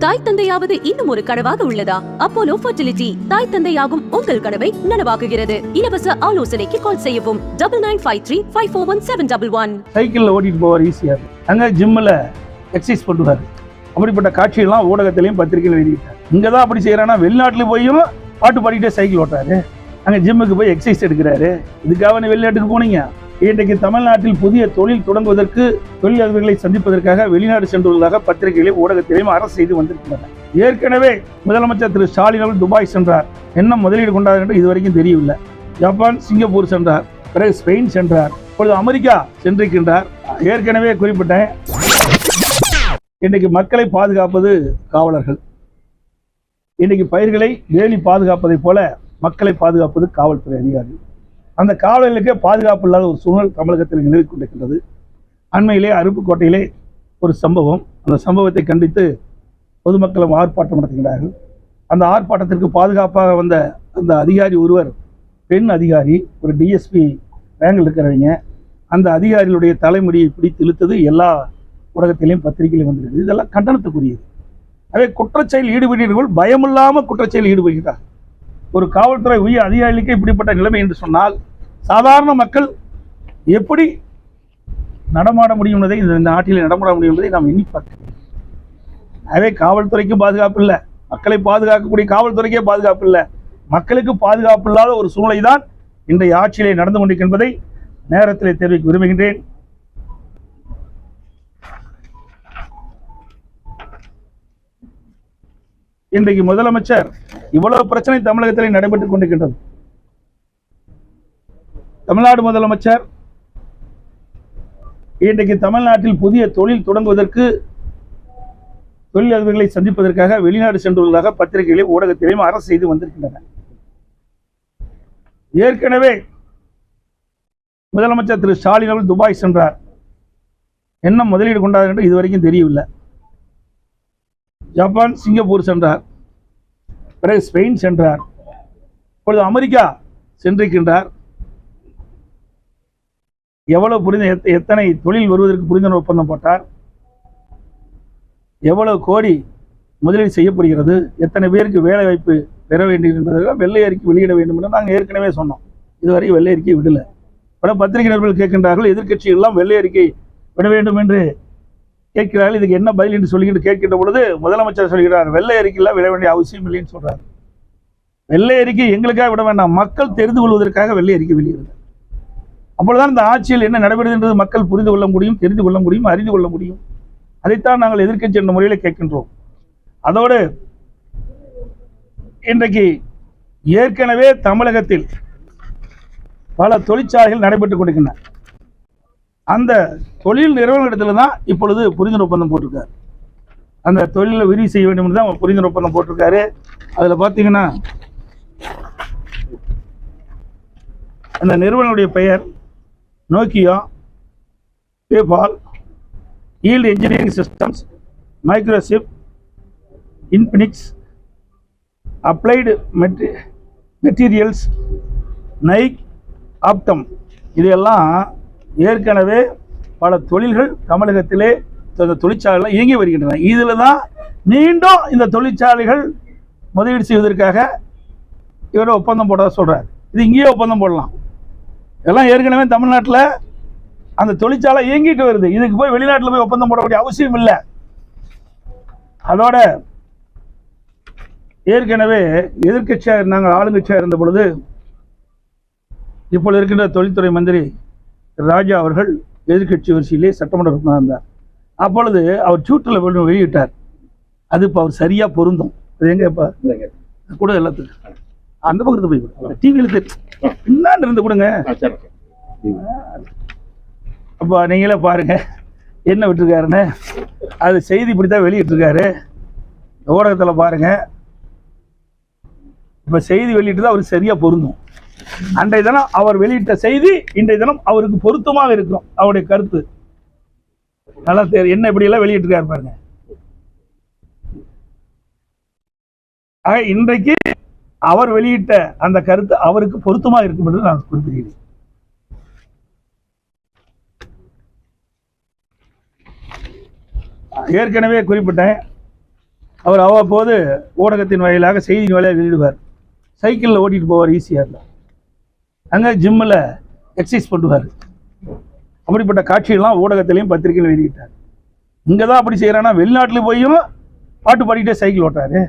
தாய் தந்தையாவது இன்னும் ஒரு கனவாக உள்ளதா? அப்போலோ ஃபர்டிலிட்டி தாய் தந்தையாகும் உங்கள் கனவை நனவாக்குகிறது. இலவச ஆலோசனைக்கு கால் செய்யவும் 9953541711. சைக்கிளில் ஓட்டிட்டு போவார் ஈஸியாக. அங்கே ஜிம்மில் எக்ஸசைஸ் பண்ணுவார். அப்படிப்பட்ட காட்சியெல்லாம் ஊடகத்திலையும் பத்திரிகையில் வெளியிட்டார். இங்கே தான் அப்படி செய்கிறான்னா வெளிநாட்டில் போயும் பாட்டு பாடிக்கிட்டே சைக்கிள் ஓட்டுறாரு. அங்கே ஜிம்முக்கு போய் எக்ஸசைஸ் எடுக்கிறாரு. இதுக்காக நீ வெளிநாட்டுக்கு போனீங்க. இன்றைக்கு தமிழ்நாட்டில் புதிய தொழில் தொடங்குவதற்கு தொழிலதிபர்களை சந்திப்பதற்காக வெளிநாடு சென்றுள்ளதாக பத்திரிகைகளில் ஊடகத்திலையும் அரசு செய்து வந்திருக்கின்றன. ஏற்கனவே முதலமைச்சர் திரு ஸ்டாலின் அவர்கள் துபாய் சென்றார். என்ன முதலீடு கொண்டார் என்று இதுவரைக்கும் தெரியவில்லை. ஜப்பான், சிங்கப்பூர் சென்றார். பிறகு ஸ்பெயின் சென்றார். இப்பொழுது அமெரிக்கா சென்றிருக்கின்றார். ஏற்கனவே குறிப்பிட்டேன். இன்றைக்கு மக்களை பாதுகாப்பது காவலர்கள். இன்றைக்கு பயிர்களை வேலி பாதுகாப்பதை போல மக்களை பாதுகாப்பது காவல்துறை அதிகாரி. அந்த காவலர்களுக்கே பாதுகாப்பு இல்லாத ஒரு சூழல் தமிழகத்தில் நிலவி கொண்டிருக்கின்றது. அண்மையிலே அருப்புக்கோட்டையிலே ஒரு சம்பவம். அந்த சம்பவத்தை கண்டித்து பொதுமக்களும் ஆர்ப்பாட்டம் நடத்துகிறார்கள். அந்த ஆர்ப்பாட்டத்திற்கு பாதுகாப்பாக வந்த அந்த அதிகாரி ஒருவர் பெண் அதிகாரி, ஒரு டிஎஸ்பி ரேங்கில் இருக்கிறவங்க. அந்த அதிகாரிகளுடைய தலைமுடியை பிடித்து இழுத்தது எல்லா ஊடகத்திலையும் பத்திரிகையிலும் வந்திருக்குது. இதெல்லாம் கண்டனத்துக்குரியது. அதே குற்றச்செயல் ஈடுபடுகிறவர்கள் பயமில்லாமல் குற்றச்செயல் ஈடுபடுகிறார். ஒரு காவல்துறை உயர் அதிகாரிகளுக்கு இப்படிப்பட்ட நிலைமை என்று சொன்னால் சாதாரண மக்கள் எப்படி நடமாட முடியும் என்பதை, இந்த நாட்டில் நடமாட முடியும் என்பதை நாம் எண்ணி பார்க்கிறோம். அதே காவல்துறைக்கு பாதுகாப்பு இல்லை, மக்களை பாதுகாக்கக்கூடிய காவல்துறைக்கே பாதுகாப்பு இல்லை. மக்களுக்கு பாதுகாப்பு இல்லாத ஒரு சூழ்நிலை தான் இன்றைய ஆட்சியிலே நடந்து கொண்டிருக்கின்றதை நேரத்தில் தெரிவிக்க விரும்புகின்றேன். இன்றைக்கு முதலமைச்சர் இவ்வளவு பிரச்சனை தமிழகத்தில் நடைபெற்றுக் கொண்டிருக்கின்றது. தமிழ்நாடு முதலமைச்சர் இன்றைக்கு தமிழ்நாட்டில் புதிய தொழில் தொடங்குவதற்கு தொழிலதிபர்களை சந்திப்பதற்காக வெளிநாடு சென்றுள்ளதாக பத்திரிகைகளில் ஊடகத்திலையும் அரசு செய்து வந்திருக்கின்றன. ஏற்கனவே முதலமைச்சர் திரு ஸ்டாலின் அவர்கள் துபாய் சென்றார். என்ன முதலீடு கொண்டார் என்று இதுவரைக்கும் தெரியவில்லை. ஜப்பான், சிங்கப்பூர் சென்றார். பிறகு ஸ்பெயின் சென்றார். இப்பொழுது அமெரிக்கா சென்றிருக்கின்றார். எவ்வளவு எத்தனை தொழில் வருவதற்கு புரிந்துணர்வு ஒப்பந்தம் போட்டார், எவ்வளவு கோடி முதலீடு செய்யப்படுகிறது, எத்தனை பேருக்கு வேலை வாய்ப்பு பெற வேண்டும் என்பதற்காக வெள்ளை அறிக்கை வெளியிட வேண்டும் என்று நாங்கள் ஏற்கனவே சொன்னோம். இதுவரை வெள்ளை அறிக்கை விடலை. பல பத்திரிகை நிருபர்கள் கேட்கின்றார்கள், எதிர்க்கட்சிகள் எல்லாம் வெள்ளை அறிக்கை விட வேண்டும் என்று கேட்கிறார்கள். இதுக்கு என்ன பதில் என்று சொல்லிக்கிட்டு கேட்கின்ற பொழுது முதலமைச்சர் சொல்கிறார், வெள்ளை அறிக்கையெல்லாம் விட வேண்டிய அவசியம் இல்லைன்னு சொல்றாரு. வெள்ளை அறிக்கை எங்களுக்காக விட வேண்டாம், மக்கள் தெரிந்து கொள்வதற்காக வெள்ளை அறிக்கை வெளியிடுது. அப்பொழுதுதான் இந்த ஆட்சியில் என்ன நடைபெறுகிறது என்பது மக்கள் புரிந்து கொள்ள முடியும், தெரிந்து கொள்ள முடியும், அறிந்து கொள்ள முடியும். அதைத்தான் நாங்கள் எதிர்க்கட்சி என்ற முறையில் கேட்கின்றோம். அதோடு இன்றைக்கு ஏற்கனவே தமிழகத்தில் பல தொழிற்சாலைகள் நடைபெற்றுக் கொண்டிருக்கின்றன. அந்த தொழில் நிறுவனத்தில் தான் இப்பொழுது புரிந்துணர்வு ஒப்பந்தம் போட்டிருக்காரு. அந்த தொழிலை விரிவு செய்ய வேண்டும் என்று தான் புரிந்துணர்வு ஒப்பந்தம் போட்டிருக்காரு. அதில் பார்த்தீங்கன்னா அந்த நிறுவனனுடைய பெயர் Nokia, PayPal, yield engineering systems, microchip, Infinix, applied materials, Nike, Optom. இதெல்லாம் ஏற்கனவே பல தொழில்கள் தமிழகத்திலே தொழிற்சாலைகள் இயங்கி வருகின்றன. இதில் தான் மீண்டும் இந்த தொழிற்சாலைகள் முதலீடு செய்வதற்காக இவர் ஒப்பந்தம் போட சொல்கிறார். இது இங்கேயே ஒப்பந்தம் போடலாம். இதெல்லாம் ஏற்கனவே தமிழ்நாட்டில் அந்த தொழிற்சாலை இயங்கிட்டு வருது. இதுக்கு போய் வெளிநாட்டில் போய் ஒப்பந்தம் போடக்கூடிய அவசியம் இல்லை. அதோட ஏற்கனவே எதிர்கட்சியாக இருந்தாங்க, ஆளுங்கட்சியாக இருந்த பொழுது இப்பொழுது இருக்கின்ற தொழில்துறை மந்திரி ராஜா அவர்கள் எதிர்கட்சி வரிசையிலே சட்டமன்ற உறுப்பினராக இருந்தார். அப்பொழுது அவர் ட்விட்டரில் வெளியிட்டார். அது இப்போ அவர் சரியாக பொருந்தும். அது எங்கே இப்போ கூட எல்லாத்துக்கும் அந்த பக்கத்து போய் டிவியில் என்னான்னு இருந்து கொடுங்க. அப்போ நீங்களே பாருங்க என்ன விட்டுருக்காருன்னு. அது செய்தி இப்படித்தான் வெளியிட்டிருக்காரு. ஊடகத்தில் பாருங்க. இப்போ செய்தி வெளியிட்டு தான் அவருக்கு சரியாக பொருந்தும். அன்றைய தினம் அவர் வெளியிட்ட செய்தி இன்றைய தினம் அவருக்கு பொருத்தமாக இருக்கும். அவருடைய கருத்து நல்லா என்ன இப்படியெல்லாம் வெளியிட்டிருக்காரு பாருங்க. ஆக இன்றைக்கு அவர் வெளியிட்ட அந்த கருத்து அவருக்கு பொருத்தமாக இருக்கும் என்று நான் குறிப்பிடுகிறேன். ஏற்கனவே குறிப்பிட்டேன். அவர் அவ்வப்போது ஊடகத்தின் வாயிலாக செய்தியின் வாயிலாக வெளியிடுவார். சைக்கிளில் ஓட்டிகிட்டு போவார் ஈஸியாக. அங்கே ஜிம்மில் எக்ஸசைஸ் பண்ணுவார். அப்படிப்பட்ட காட்சிகள்லாம் ஊடகத்திலையும் பத்திரிகையில் வெளியிட்டார். இங்கே தான் அப்படி செய்கிறான்னா வெளிநாட்டில் போயும் பாட்டு பாடிக்கிட்டே சைக்கிள் ஓட்டுறாரு.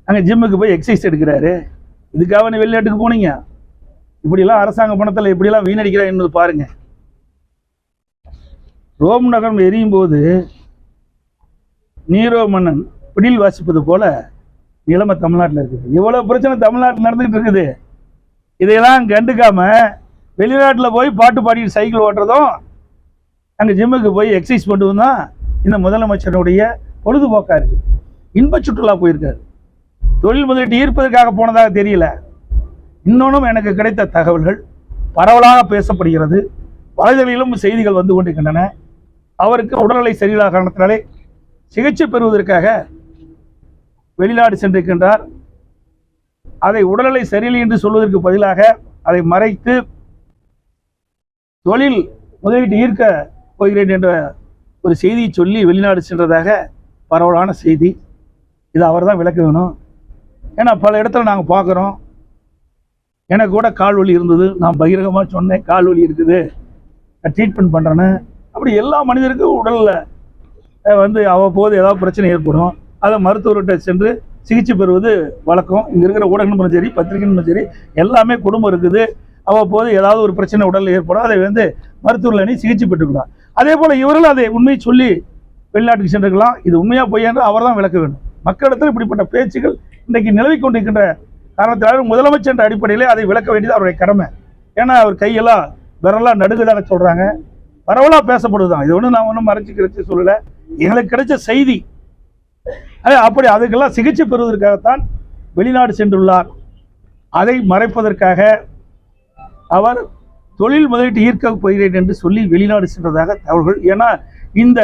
அங்கே ஜிம்முக்கு போய் எக்ஸசைஸ் எடுக்கிறாரு. இதுக்காக நீ வெளிநாட்டுக்கு போனீங்க? இப்படிலாம் அரசாங்க பணத்தில் இப்படிலாம் வீணடிக்கிறான்னு பாருங்க. ரோம் நகரம் எரியும் போது நீரோ மன்னன் பிடில் வாசிப்பது போல நிலைமை தமிழ்நாட்டில் இருக்குது. இவ்வளோ பிரச்சனை தமிழ்நாட்டில் நடந்துகிட்டு இருக்குது. இதையெல்லாம் கண்டுக்காம வெளிநாட்டில் போய் பாட்டு பாடிட்டு சைக்கிள் ஓட்டுறதும் அங்கே ஜிம்முக்கு போய் எக்ஸசைஸ் பண்ணுவதும் தான் இந்த முதலமைச்சருடைய பொழுதுபோக்காக இருக்குது. இன்ப சுற்றுலா போயிருக்காரு. தொழில் முதலீட்டு ஈர்ப்பதற்காக போனதாக தெரியல. இன்னொன்றும் எனக்கு கிடைத்த தகவல்கள் பரவலாக பேசப்படுகிறது. வலைதளிலும் செய்திகள் வந்து கொண்டிருக்கின்றன. அவருக்கு உடல்நிலை சரியில்லாத காரணத்தினாலே சிகிச்சை பெறுவதற்காக வெளிநாடு சென்றிருக்கின்றார். அதை உடல்நிலை சரியில்லை என்று சொல்வதற்கு பதிலாக அதை மறைத்து தொழில் முதலீட்டு ஈர்க்க போகிறேன் என்ற ஒரு செய்தியை சொல்லி வெளிநாடு சென்றதாக பரவலான செய்தி. இது அவர் தான் விளக்க வேணும். ஏன்னா பல இடத்துல நாங்கள் பார்க்குறோம். எனக்கு கூட கால் வலி இருந்தது, நான் பகிரங்கமாக சொன்னேன் கால் வலி இருக்குது, நான் ட்ரீட்மெண்ட் பண்ணுறேன்னு. அப்படி எல்லா மனிதருக்கும் உடலில் வந்து அவ்வப்போது ஏதாவது பிரச்சனை ஏற்படும். அதை மருத்துவர்கிட்ட சென்று சிகிச்சை பெறுவது வழக்கம். இங்கே இருக்கிற ஊடகங்களும் சரி பத்திரிகைகளும் சரி எல்லாமே குடும்பம் இருக்குது. அவ்வப்போது ஏதாவது ஒரு பிரச்சனை உடலில் ஏற்படும். அதை வந்து மருத்துவர்கள் அணி சிகிச்சை பெற்றுக்கலாம். அதே போல் இவர்கள் அதை உண்மையை சொல்லி வெளிநாட்டுக்கு சென்றிருக்கலாம். இது உண்மையாக பொய்யா என்று அவர் தான் விளக்க வேண்டும். மக்களிடத்தில் இப்படிப்பட்ட பேச்சுகள் இன்றைக்கு நிலவி கொண்டிருக்கின்ற காரணத்தினால முதலமைச்சர் என்ற அடிப்படையிலே அதை விளக்க வேண்டியது அவருடைய கடமை. ஏன்னா அவர் கையெல்லாம் விரலாம் நடுக்குதாக சொல்கிறாங்க. பரவலாக பேசப்படுதுதான். இது ஒன்றும் நான் ஒன்றும் மறைச்சிக்கிறச்சு சொல்லலை. எங்களுக்கு கிடைச்ச செய்தி. அப்படி அதுக்கெல்லாம் சிகிச்சை பெறுவதற்காகத்தான் வெளிநாடு சென்றுள்ளார். அதை மறைப்பதற்காக அவர் தொழில் முதலீட்டு ஈர்க்க போகிறேன் என்று சொல்லி வெளிநாடு சென்றதாக தகவல்கள். ஏன்னா இந்த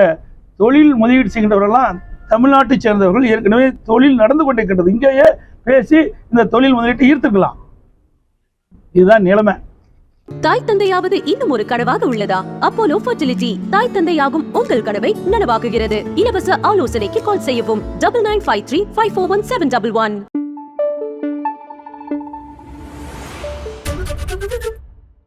தொழில் முதலீடு செய்கின்றவர்கள்லாம் தமிழ்நாட்டை சேர்ந்தவர்கள். ஏற்கனவே தொழில் நடந்து கொண்டிருக்கின்றது. இங்கேயே பேசி இந்த தொழில் முதலீட்டை ஈர்த்துக்கலாம். இதுதான் நிலைமை. தாய் தந்தையாவது இன்னும் ஒரு கனவாக உள்ளதா? அப்போலோ ஃபர்டிலிட்டி தாய் தந்தையாகும் உங்கள் கனவை நனவாக்குகிறது. இலவச ஆலோசனைக்கு கால் செய்யவும் 9953541711.